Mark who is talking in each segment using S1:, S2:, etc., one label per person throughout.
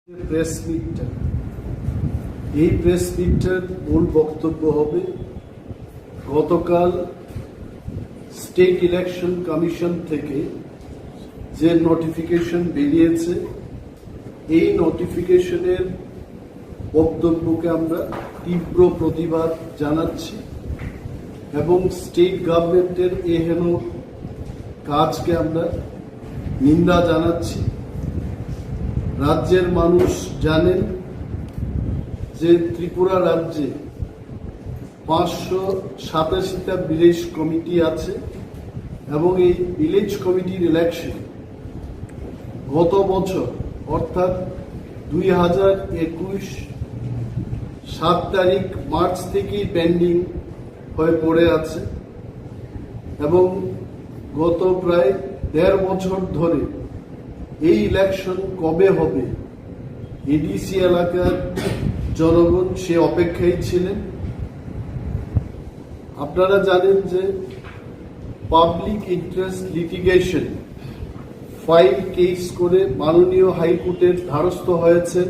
S1: Press মিটটা এই press মিটটার মূল বক্তব্য হবে গতকাল স্টেট ইলেকশন কমিশন থেকে যে নোটিফিকেশন বেরিয়েছে এই নোটিফিকেশনের বক্তব্যকে আমরা তীব্র প্রতিবাদ জানাচ্ছি এবং স্টেট গভর্নমেন্টের এহেন কাজকে আমরা নিন্দা জানাচ্ছি। রাজ্যের মানুষ জানেন যে ত্রিপুরা রাজ্যে 587টা ভিলেজ কমিটি আছে এবং এই ভিলেজ কমিটির ইলেকশন গত বছর অর্থাৎ 2021 7 তারিখ মার্চ থেকেই পেন্ডিং হয়ে পড়ে আছে এবং গত প্রায় 1.5 বছর ধরে এই ইলেকশন কবে হবে এডিসি এলাকার জনগণ সে অপেক্ষায় ছিলেন। আপনারা জানেন যে public interest litigation file case করে মাননীয় হাইকোর্টের দ্বারস্থ হয়েছেন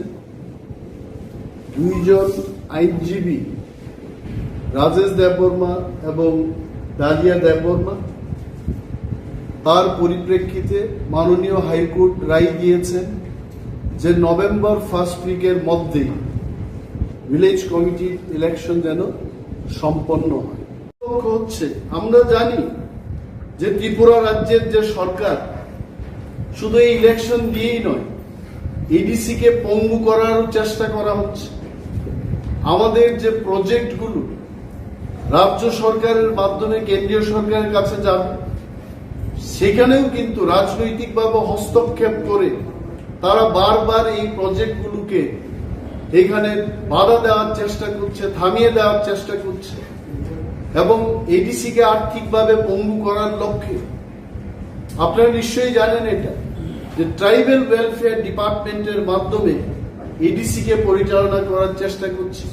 S1: 2 জন আইনজীবী রাজেশ দেববর্মা এবং ডালিয়া দেববর্মা। তার পরিপ্রেক্ষিতে মাননীয় হাইকোর্ট রায় দিয়েছেন যে নভেম্বর 1st উইকের মধ্যেই ভিলেজ কমিটির ইলেকশন যেন সম্পন্ন হয়। হচ্ছে আমরা জানি যে ত্রিপুরা রাজ্যের যে সরকার শুধু এই ইলেকশন দিয়েই নয় এডিসি কে পঙ্গু করার চেষ্টা করা হচ্ছে। আমাদের যে প্রজেক্টগুলো রাজ্য সরকারের মাধ্যমে কেন্দ্রীয় সরকারের কাছে যাবে সেখানেও কিন্তু রাজনৈতিকভাবে হস্তক্ষেপ করে তারা বারবার এই প্রজেক্টগুলোকে এখানে বাধা দেওয়ার চেষ্টা করছে, থামিয়ে দেওয়ার চেষ্টা করছে এবং এডিসি কে আর্থিকভাবে পঙ্গু করার লক্ষ্যে। আপনারা নিশ্চয়ই জানেন এটা যে ট্রাইবাল ওয়েলফেয়ার ডিপার্টমেন্টের মাধ্যমে এডিসি কে পরিচালনা করার চেষ্টা করছে,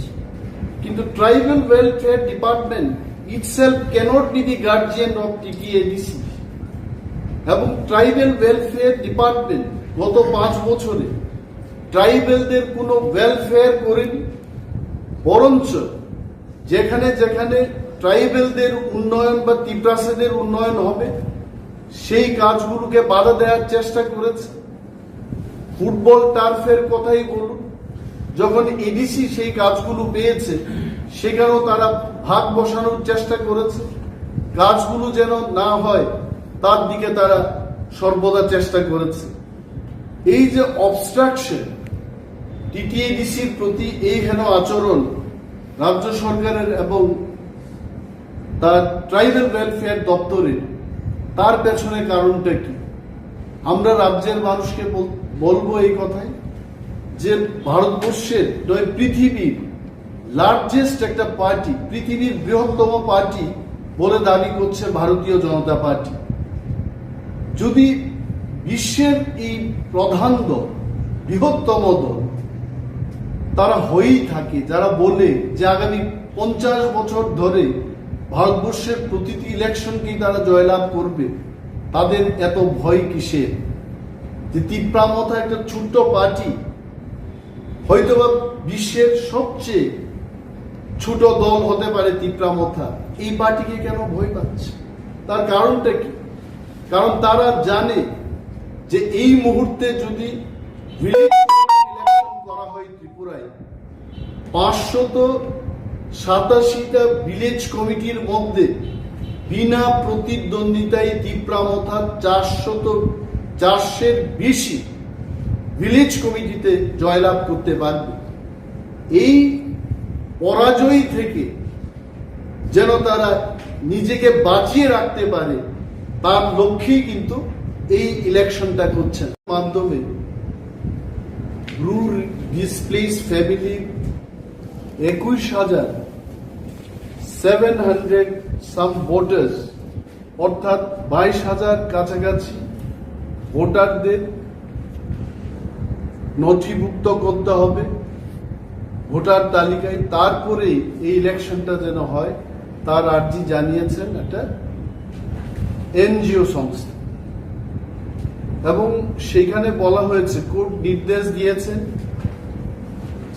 S1: কিন্তু tribal welfare department itself cannot be the guardian of TTADC এবং ট্রাইবাল ওয়েলফেয়ার ডিপার্টমেন্ট গত 5 বছরে ট্রাইবেলদের কোনো ওয়েলফেয়ার করেনি, বরঞ্চ যেখানে যেখানে ট্রাইবেলদের উন্নয়ন বা ত্রিপ্রাসেদের উন্নয়ন হবে সেই কাজগুলোকে বাধা দেওয়ার চেষ্টা করেছে। ফুটবল টার্ফের কথাই বলুন, যখন এডিসি সেই কাজগুলো পেয়েছে সেখানেও তারা ভাগ বসানোর চেষ্টা করেছে, কাজগুলো যেন না হয় তার দিকে তারা সর্বদা চেষ্টা করেছে। এই যে অবস্ট্রাকশন টিটিএডিসির প্রতি এই হেন আচরণ রাজ্য সরকারের এবং তার ট্রাইবাল ওয়েলফেয়ার দপ্তরের, তার পেছনে কারণটা কি? আমরা রাজ্যের মানুষকে বলবো এই কথাই যে ভারতবর্ষের নয় পৃথিবীর লার্জেস্ট একটা পার্টি, পৃথিবীর বৃহত্তম পার্টি বলে দাবি করছে ভারতীয় জনতা পার্টি। যদি বিশ্বের এই প্রধান দল, বৃহত্তম দল তারা হয়েই থাকে, যারা বলে যে আগামী 50 বছর ধরে ভারতবর্ষের প্রতিটি ইলেকশনকেই তারা জয়লাভ করবে, তাদের এত ভয় কিসের? যে তীব্রামথা একটা ছোট্ট পার্টি, হয়তোবা বিশ্বের সবচেয়ে ছোট দল হতে পারে তীব্রামথা, এই পার্টিকে কেন ভয় পাচ্ছে? তার কারণটা কি? কারণ তারা জানে যে এই মুহূর্তে যদি ইলেকশন করা হয় ত্রিপুরায় 587টা ভিলেজ কমিটির মধ্যে বিনা প্রতিদ্বন্দ্বিতায় তীব্রামথা 400-এর বেশি ভিলেজ কমিটিতে জয়লাভ করতে পারবে। এই পরাজয় থেকে যেন তারা নিজেকে বাঁচিয়ে রাখতে পারে তার লক্ষ্যেই কিন্তু এই ইলেকশনটা করছেন। মাধ্যমে রুল ডিসপ্লেস ফ্যামিলি 21,700 সাম ভোটার্স অর্থাৎ 22,000 কাছাকাছি ভোটারদের নথিভুক্ত করতে হবে ভোটার তালিকায়, তারপরে এই ইলেকশনটা যেন হয় তার আর্জি জানিয়েছেন একটা এনজিও সংস্থা। এবং সেখানে বলা হয়েছে, কোর্ট নির্দেশ দিয়েছেন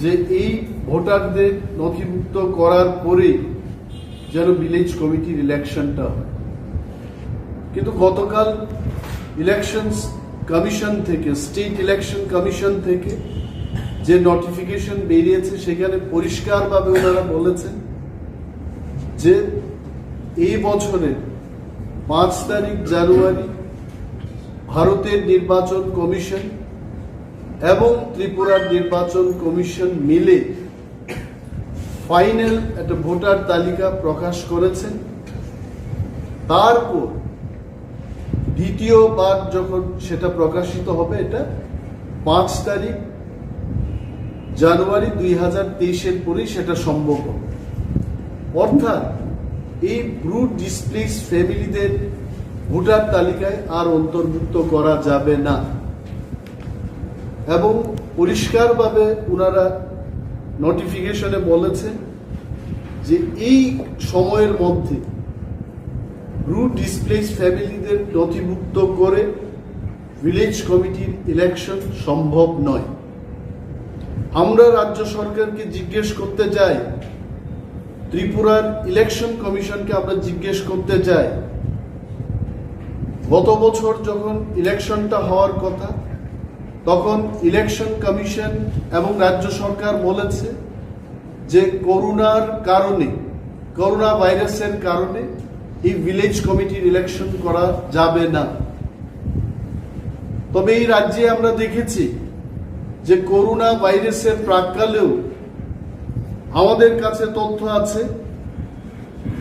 S1: যে এই ভোটারদের নথিভুক্ত করার পরে যেন ভিলেজ কমিটির ইলেকশনটা হয়। কিন্তু গতকাল ইলেকশন কমিশন থেকে, স্টেট ইলেকশন কমিশন থেকে যে নোটিফিকেশন বেরিয়েছে সেখানে পরিষ্কারভাবে ওনারা বলেছেন যে এই বছরের 5 তারিখ জানুয়ারি ভারতের নির্বাচন কমিশন এবং ত্রিপুরার নির্বাচন কমিশন মিলে ফাইনাল একটা ভোটার তালিকা প্রকাশ করেছেন। তারপর দ্বিতীয়বার যখন সেটা প্রকাশিত হবে, এটা 5 তারিখ জানুয়ারি 2023-এর পরেই সেটা সম্ভব হবে। অর্থাৎ এই ব্রুট ডিসপ্লেস ফ্যামিলিদের ভোটার তালিকায় আর অন্তর্ভুক্ত করা যাবে না এবং পরিষ্কারভাবে ওনারা নোটিফিকেশনে বলেছেন যে এই সময়ের মধ্যে ব্রুট ডিসপ্লেস ফ্যামিলিদের নথিভুক্ত করে ভিলেজ কমিটির ইলেকশন সম্ভব নয়। আমরা রাজ্য সরকারকে জিজ্ঞেস করতে চাই, ত্রিপুরার ইলেকশন কমিশনকে আমরা জিজ্ঞেস করতে চাই, গত বছর যখন ইলেকশনটা হওয়ার কথা তখন ইলেকশন কমিশন এবং রাজ্য সরকার বলেছে যে করোনা ভাইরাসের কারণে এই ভিলেজ কমিটির ইলেকশন করা যাবে না। তবে এই রাজ্যে আমরা দেখেছি যে করোনা ভাইরাসের প্রাক্কালেও আমাদের কাছে তথ্য আছে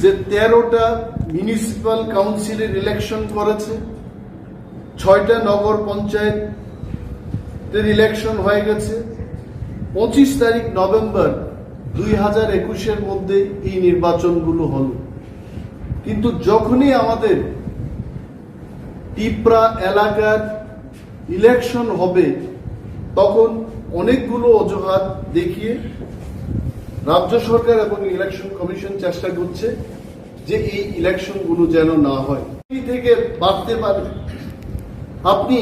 S1: যে 13টা মিউনিসিপাল কাউন্সিলের ইলেকশন করেছে, 6টা নগর পঞ্চায়েতের ইলেকশন হয়ে গেছে। 25 তারিখ নভেম্বর 2021-এর মধ্যে এই নির্বাচনগুলো হল। কিন্তু যখনই আমাদের টিপরা এলাকার ইলেকশন হবে তখন অনেকগুলো অজুহাত দেখিয়ে রাজ্য সরকার এবং ইলেকশন কমিশন চেষ্টা করছে যে এই ইলেকশনগুলো যেন না হয়। থেকে বাঁচতে পারে, আপনি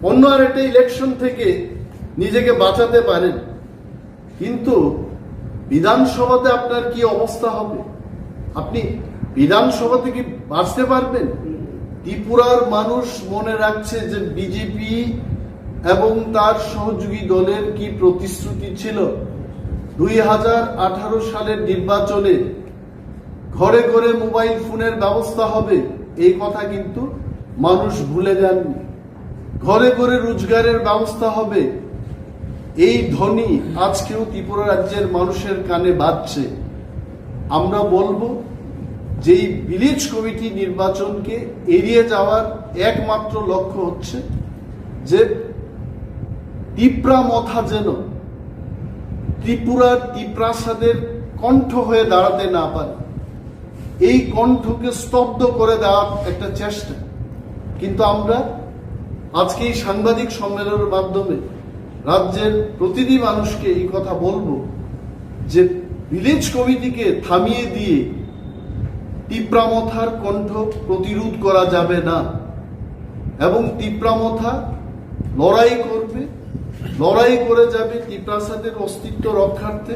S1: অন্য আরেকটা ইলেকশন থেকে নিজেকে বাঁচাতে পারেন, কিন্তু বিধানসভাতে আপনার কি অবস্থা হবে? আপনি বিধানসভা থেকে বাঁচতে পারবেন? ত্রিপুরার মানুষ মনে রাখছে যে বিজেপি এবং তার সহযোগী দলের কি প্রতিশ্রুতি ছিল। 2018 সালের নির্বাচনে ঘরে ঘরে মোবাইল ফোনের ব্যবস্থা হবে, এই কথা কিন্তু মানুষ ভুলে যাননি। ঘরে ঘরে রোজগারের ব্যবস্থা হবে, এই ধ্বনি আজকেও ত্রিপুরা রাজ্যের মানুষের কানে বাজছে। আমরা বলবো যে এই ভিলেজ কমিটি নির্বাচনকে এড়িয়ে যাওয়ার একমাত্র লক্ষ্য হচ্ছে যে টিপরা মথা যেন ত্রিপুরার ত্রিপ্রাসাদের কণ্ঠ হয়ে দাঁড়াতে না পারে, এই কণ্ঠকে স্তব্ধ করে দেওয়ার একটা চেষ্টা। কিন্তু আমরা আজকে এই সাংবাদিক সম্মেলনের মাধ্যমে রাজ্যের প্রতিটি মানুষকে এই কথা বলবো যে ভিলেজ কমিটিকে থামিয়ে দিয়ে টিপ্রামথার কণ্ঠ প্রতিরোধ করা যাবে না এবং টিপ্রামথা লড়াই করে যাবে ত্রিপ্রাসাদের অস্তিত্ব রক্ষার্থে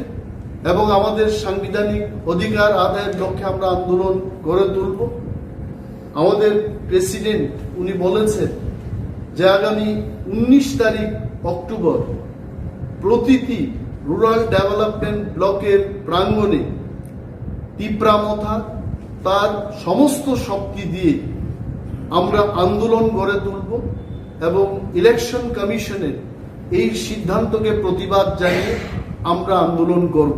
S1: এবং আমাদের সাংবিধানিক অধিকার আদায়ের লক্ষ্যে আমরা আন্দোলন গড়ে তুলব। আমাদের প্রেসিডেন্ট উনি বলেছেন যে আগামী 19 তারিখ অক্টোবর প্রতিটি রুরাল ডেভেলপমেন্ট ব্লকের প্রাঙ্গণে টিপ্রামথা তার সমস্ত শক্তি দিয়ে আমরা আন্দোলন গড়ে তুলব এবং ইলেকশন কমিশনের এই সিদ্ধান্তকে প্রতিবাদ জানিয়ে আমরা আন্দোলন করব।